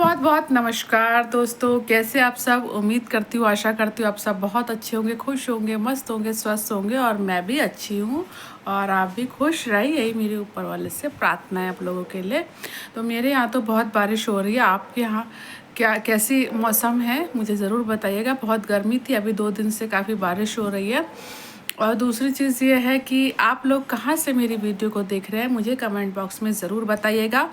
बहुत बहुत नमस्कार दोस्तों, कैसे आप सब। उम्मीद करती हूँ, आशा करती हूँ आप सब बहुत अच्छे होंगे, खुश होंगे, मस्त होंगे, स्वस्थ होंगे और मैं भी अच्छी हूँ और आप भी खुश रहिए, यही मेरे ऊपर वाले से प्रार्थना है आप लोगों के लिए। तो मेरे यहाँ तो बहुत बारिश हो रही है। आपके यहाँ क्या कैसी मौसम है मुझे ज़रूर बताइएगा। बहुत गर्मी थी, अभी 2 दिन से काफ़ी बारिश हो रही है। और दूसरी चीज़ ये है कि आप लोग कहाँ से मेरी वीडियो को देख रहे हैं मुझे कमेंट बॉक्स में ज़रूर बताइएगा।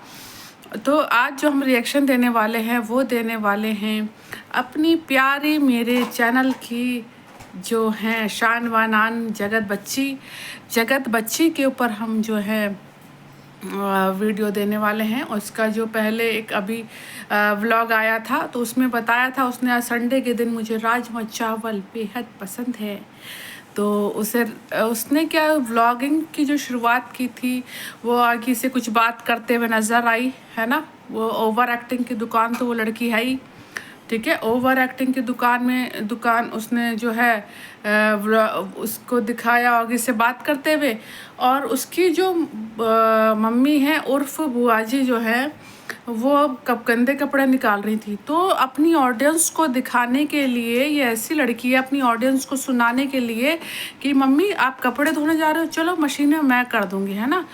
तो आज जो हम रिएक्शन देने वाले हैं वो देने वाले हैं अपनी प्यारी मेरे चैनल की जो हैं शान वानान जगत बच्ची के ऊपर हम जो है वीडियो देने वाले हैं। उसका जो पहले एक अभी व्लॉग आया था तो उसमें बताया था, उसने आज संडे के दिन मुझे राजमा चावल बेहद पसंद है। तो उसने क्या व्लॉगिंग की जो शुरुआत की थी वो आगे से कुछ बात करते हुए नज़र आई है ना। वो ओवर एक्टिंग की दुकान तो वो लड़की है ही, ठीक है। ओवर एक्टिंग की दुकान उसने जो है उसको दिखाया आगे से बात करते हुए। और उसकी जो मम्मी है उर्फ बुआजी जो है वो गंदे कपड़े निकाल रही थी। तो अपनी ऑडियंस को दिखाने के लिए, ये ऐसी लड़की है अपनी ऑडियंस को सुनाने के लिए कि मम्मी आप कपड़े धोने जा रहे हो, चलो मशीन में मैं कर दूंगी, है ना,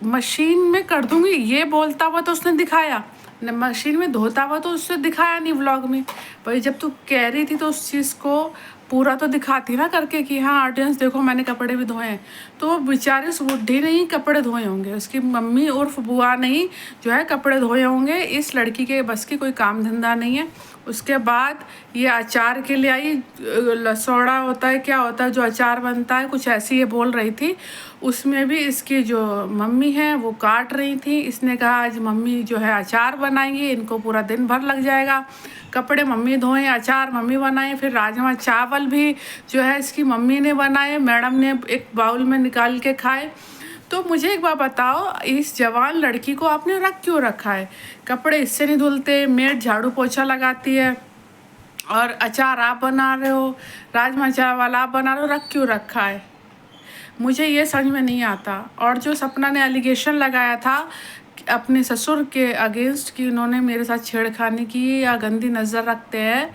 मशीन में कर दूंगी। ये बोलता हुआ तो उसने दिखाया, मशीन में धोता हुआ तो उससे दिखाया नहीं व्लॉग में। भाई जब तू कह रही थी तो उस चीज़ को पूरा तो दिखाती ना करके कि हाँ ऑडियंस देखो मैंने कपड़े भी धोए हैं। तो वो बेचारी उस बुढ़ी ने ही कपड़े धोए होंगे, उसकी मम्मी उर्फ बुआ ने ही जो है कपड़े धोए होंगे। इस लड़की के बस की कोई काम धंधा नहीं है। उसके बाद ये अचार के लिए आई, लसौड़ा होता है क्या होता है जो अचार बनता है, कुछ ऐसी ये बोल रही थी। उसमें भी इसकी जो मम्मी है वो काट रही थी। इसने कहा आज मम्मी जो है अचार बनाएंगी, इनको पूरा दिन भर लग जाएगा। कपड़े मम्मी धोएं, अचार मम्मी बनाए, फिर राजमा चावल भी जो है इसकी मम्मी ने बनाए, मैडम ने एक बाउल में निकाल के खाए। तो मुझे एक बात बताओ, इस जवान लड़की को आपने रख क्यों रखा है? कपड़े इससे नहीं धुलते, मेड झाड़ू पोछा लगाती है और अचार आप बना रहे हो, राजमा चावल आप बना रहे हो, रख क्यों रखा है? मुझे ये समझ में नहीं आता। और जो सपना ने एलिगेशन लगाया था अपने ससुर के अगेंस्ट कि उन्होंने मेरे साथ छेड़खानी की या गंदी नज़र रखते हैं,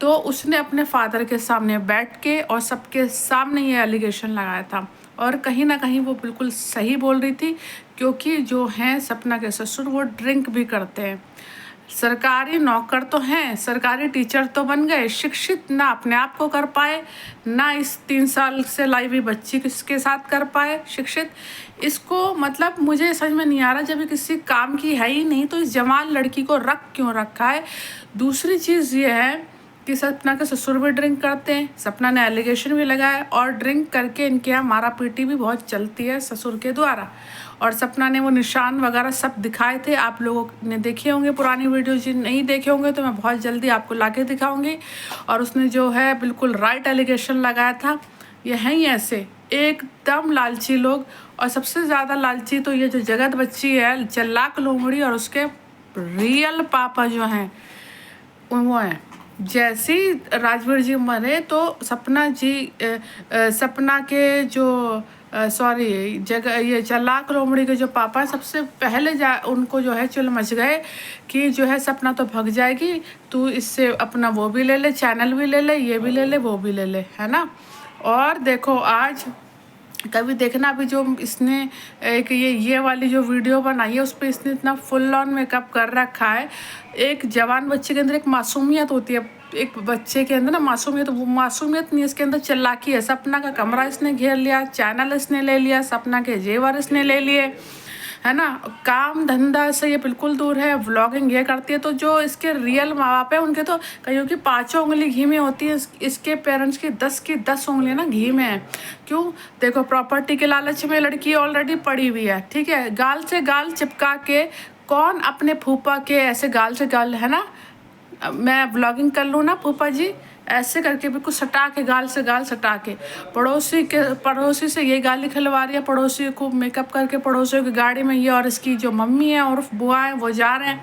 तो उसने अपने फादर के सामने बैठ के और सबके सामने ये एलिगेशन लगाया था। और कहीं ना कहीं वो बिल्कुल सही बोल रही थी, क्योंकि जो हैं सपना के ससुर वो ड्रिंक भी करते हैं। सरकारी नौकर तो हैं, सरकारी टीचर तो बन गए, शिक्षित ना अपने आप को कर पाए, ना इस 3 साल से लाई हुई बच्ची किसके साथ कर पाए शिक्षित। इसको मतलब मुझे समझ में नहीं आ रहा, जब ये किसी काम की है ही नहीं तो इस जवान लड़की को रख क्यों रखा है। दूसरी चीज़ ये है कि सपना के ससुर भी ड्रिंक करते हैं, सपना ने एलिगेशन भी लगाया और ड्रिंक करके इनके यहाँ मारा पीटी भी बहुत चलती है ससुर के द्वारा। और सपना ने वो निशान वगैरह सब दिखाए थे, आप लोगों ने देखे होंगे पुरानी वीडियो, जिन नहीं देखे होंगे तो मैं बहुत जल्दी आपको लाके दिखाऊंगी। और उसने जो है बिल्कुल राइट एलिगेशन लगाया था। ये हैं ही ऐसे एकदम लालची लोग, और सबसे ज़्यादा लालची तो ये जो जगत बच्ची है चल्लाक लोमड़ी, और उसके रियल पापा जो हैं वो हैं। जैसे ही राजवीर जी मरे तो सपना के जो ये चल्लाक लोमड़ी के जो पापा सबसे पहले उनको जो है चुल मच गए कि जो है सपना तो भग जाएगी, तू इससे अपना वो भी ले ले, चैनल भी ले ले, ये भी ले ले, वो भी ले ले, है ना। और देखो आज कभी देखना, अभी जो इसने एक ये वाली जो वीडियो बनाई है उस पर इसने इतना फुल ऑन मेकअप कर रखा है। एक जवान बच्चे के अंदर एक मासूमियत होती है, एक बच्चे के अंदर ना मासूमियत, वो मासूमियत नहीं, इसके अंदर चालाकी है। सपना का कमरा इसने घेर लिया, चैनल इसने ले लिया, सपना के जेवर इसने ले लिए, है ना। काम धंधा से ये बिल्कुल दूर है, व्लॉगिंग ये करती है। तो जो इसके रियल माँ बाप है उनके तो कहीं की 5 उंगली घी में होती है, इसके पेरेंट्स की 10 उंगलियाँ ना घी में है। क्यों? देखो प्रॉपर्टी के लालच में लड़की ऑलरेडी पड़ी हुई है, ठीक है। गाल से गाल चिपका के कौन अपने फूफा के ऐसे गाल से गाल, है ना, मैं व्लॉगिंग कर लूँ ना फूफा जी, ऐसे करके बिल्कुल सटा के गाल से गाल सटा के पड़ोसी से ये गाली खिलवा रही है, पड़ोसी को मेकअप करके पड़ोसियों की गाड़ी में ये और इसकी जो मम्मी है और बुआ है वो जा रहे हैं,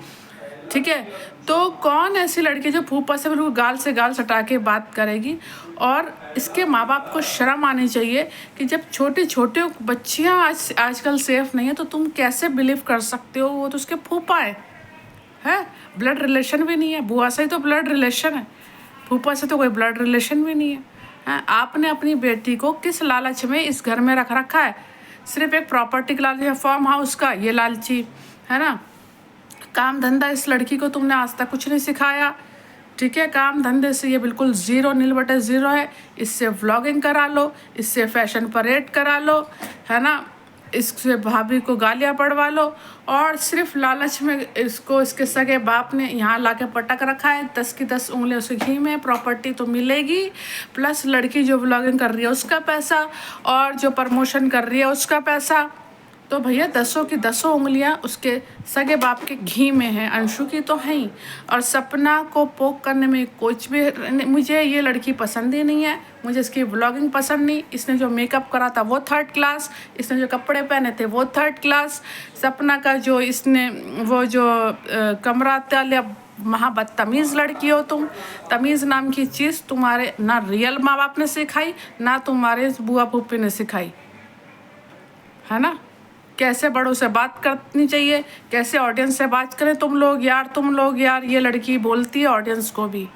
ठीक है। तो कौन ऐसी लड़की जो फूफा से बिल्कुल गाल से गाल सटा के बात करेगी। और इसके माँ बाप को शर्म आनी चाहिए कि जब छोटी छोटी आजकल सेफ नहीं है तो तुम कैसे बिलीव कर सकते हो, वो तो उसके फूफा है है, ब्लड रिलेशन भी नहीं है, बुआ से ही तो ब्लड रिलेशन है, फूफा से तो कोई ब्लड रिलेशन भी नहीं है। हैं, आपने अपनी बेटी को किस लालच में इस घर में रख रखा है? सिर्फ एक प्रॉपर्टी का लालच, फार्म हाउस का ये लालची, है ना। काम धंधा इस लड़की को तुमने आज तक कुछ नहीं सिखाया, ठीक है। काम धंधे से ये बिल्कुल ज़ीरो, नील बटे ज़ीरो है। इससे व्लॉगिंग करा लो, इससे फैशन परेड करा लो, है ना, इससे भाभी को गालियाँ पड़वा लो, और सिर्फ लालच में इसको इसके सगे बाप ने यहाँ लाके पटक रखा है। 10 की 10 उंगलियों से घी में प्रॉपर्टी तो मिलेगी, प्लस लड़की जो व्लॉगिंग कर रही है उसका पैसा, और जो प्रमोशन कर रही है उसका पैसा। तो भैया 10 की 10 उंगलियां उसके सगे बाप के घी में हैं, अंशु की तो है ही। और सपना को पोक करने में कुछ भी, मुझे ये लड़की पसंद ही नहीं है, मुझे इसकी व्लॉगिंग पसंद नहीं। इसने जो मेकअप करा था वो 3rd क्लास, इसने जो कपड़े पहने थे वो 3rd क्लास। सपना का जो इसने वो जो कमरा तल, महा बदतमीज़ लड़की हो तुम। तमीज़ नाम की चीज़ तुम्हारे ना रियल माँ बाप ने सिखाई, ना तुम्हारे बुआ फूफी ने सिखाई, है ना। कैसे बड़ों से बात करनी चाहिए, कैसे ऑडियंस से बात करें तुम लोग यार। ये लड़की बोलती है ऑडियंस को भी,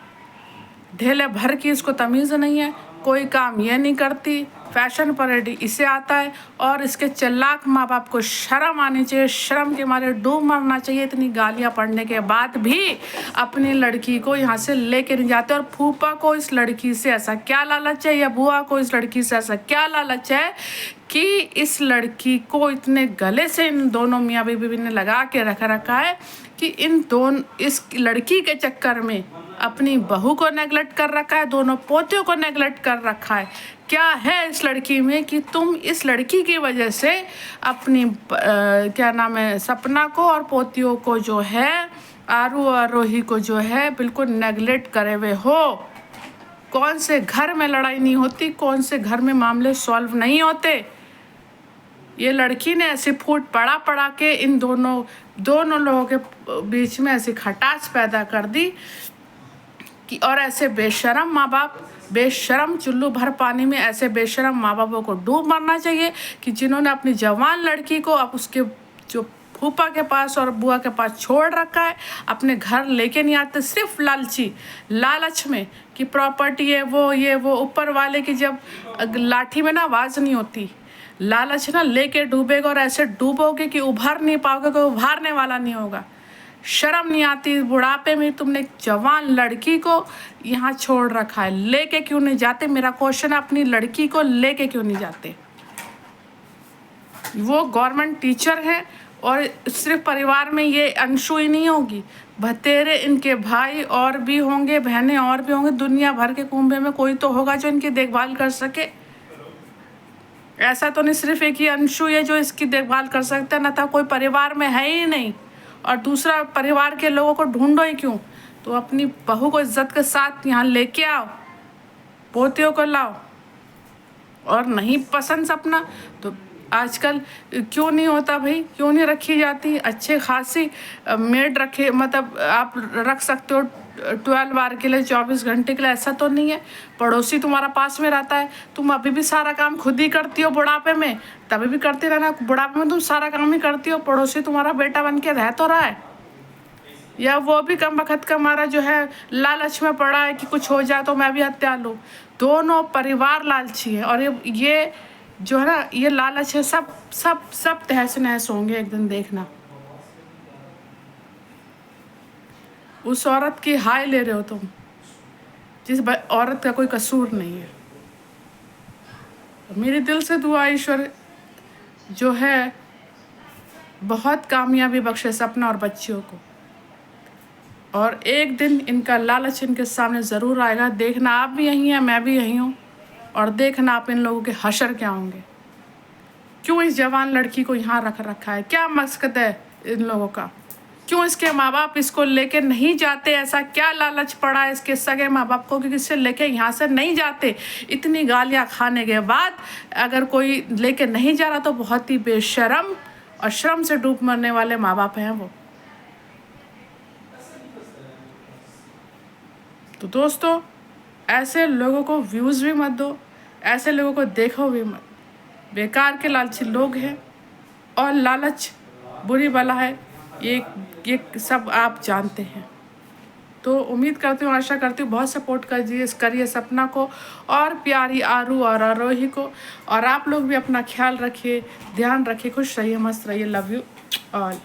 ढेले भर की इसको तमीज़ नहीं है, कोई काम ये नहीं करती, फैशन परेड इसे आता है। और इसके चालाक माँ बाप को शर्म आनी चाहिए, शर्म के मारे डूब मरना चाहिए। इतनी गालियाँ पड़ने के बाद भी अपनी लड़की को यहाँ से लेके नहीं जाते। और फूफा को इस लड़की से ऐसा क्या लालच है, या बुआ को इस लड़की से ऐसा क्या लालच है कि इस लड़की को इतने गले से इन दोनों मियाँ बीवी ने लगा के रख रखा है कि इस लड़की के चक्कर में अपनी बहू को नेगलेक्ट कर रखा है, दोनों पोतियों को नेगलेक्ट कर रखा है। क्या है इस लड़की में कि तुम इस लड़की की वजह से अपनी क्या नाम है, सपना को और पोतियों को जो है, आरू और रोही को जो है बिल्कुल नेगलेक्ट करे हुए हो। कौन से घर में लड़ाई नहीं होती, कौन से घर में मामले सॉल्व नहीं होते। ये लड़की ने ऐसे फूट पड़ा के इन दोनों लोगों के बीच में ऐसी खटास पैदा कर दी कि, और ऐसे बेशरम माँ बाप, बेशरम चुल्लू भर पानी में ऐसे बेशरम माँ बापों को डूब मरना चाहिए कि जिन्होंने अपनी जवान लड़की को अब उसके जो फूफा के पास और बुआ के पास छोड़ रखा है, अपने घर लेके नहीं आते, सिर्फ लालच में कि प्रॉपर्टी है वो ये वो। ऊपर वाले की जब लाठी में ना आवाज़ नहीं होती, लालच ना लेके डूबेगा, और ऐसे डूबोगे कि उभर नहीं पाओगे, कोई उभारने वाला नहीं होगा। शर्म नहीं आती, बुढ़ापे में तुमने एक जवान लड़की को यहाँ छोड़ रखा है, लेके क्यों नहीं जाते? मेरा क्वेश्चन है, अपनी लड़की को लेके क्यों नहीं जाते? वो गवर्नमेंट टीचर है, और सिर्फ परिवार में ये अंशु ही नहीं होगी, भतेरे इनके भाई और भी होंगे, बहनें और भी होंगे, दुनिया भर के कुंभे में कोई तो होगा जो इनकी देखभाल कर सके। ऐसा तो नहीं सिर्फ एक ही अंशु है जो इसकी देखभाल कर सकता है, न था कोई परिवार में है ही नहीं। और दूसरा परिवार के लोगों को ढूंढो ही क्यों? तो अपनी बहू को इज्जत के साथ यहाँ लेके आओ, पोतियों को लाओ। और नहीं पसंद सपना तो आजकल क्यों नहीं होता भाई, क्यों नहीं रखी जाती? अच्छे खासी मेड रखे, मतलब आप रख सकते हो 12 बार के लिए, 24 घंटे के लिए। ऐसा तो नहीं है, पड़ोसी तुम्हारा पास में रहता है, तुम अभी भी सारा काम खुद ही करती हो, बुढ़ापे में तभी भी करती रहना, बुढ़ापे में तुम सारा काम ही करती हो, पड़ोसी तुम्हारा बेटा बन के रह तो रहा है। या वो भी कम वक्त का मारा जो है लालच में पड़ा है कि कुछ हो जाए तो मैं भी हत्या लूँ। दोनों परिवार लालची है, और ये जो है ना, ये लालच है, सब सब सब तहस नहस होंगे एक दिन, देखना। उस औरत की हाय ले रहे हो तुम, जिस औरत का कोई कसूर नहीं है। मेरे दिल से दुआ ईश्वर जो है बहुत कामयाबी बख्शे सपना और बच्चियों को, और एक दिन इनका लालच इनके सामने ज़रूर आएगा। देखना आप भी यहीं हैं, मैं भी यहीं हूँ, और देखना आप इन लोगों के हशर क्या होंगे। क्यों इस जवान लड़की को यहाँ रख रखा है? क्या मकसद है इन लोगों का? क्यों इसके माँ बाप इसको लेके नहीं जाते? ऐसा क्या लालच पड़ा है इसके सगे माँ बाप को कि इससे लेके यहाँ से नहीं जाते? इतनी गालियाँ खाने के बाद अगर कोई लेके नहीं जा रहा तो बहुत ही बेशरम और शर्म से डूब मरने वाले माँ बाप हैं वो। तो दोस्तों, ऐसे लोगों को व्यूज़ भी मत दो, ऐसे लोगों को देखो भी मत। बेकार के लालची लोग हैं, और लालच बुरी बला है। ये ये सब आप जानते हैं। तो उम्मीद करती हूँ, आशा करती हूँ बहुत सपोर्ट करिए सपना को और प्यारी आरू और आरोही को। और आप लोग भी अपना ख्याल रखिए, ध्यान रखिए, खुश रहिए, मस्त रहिए। Love you all.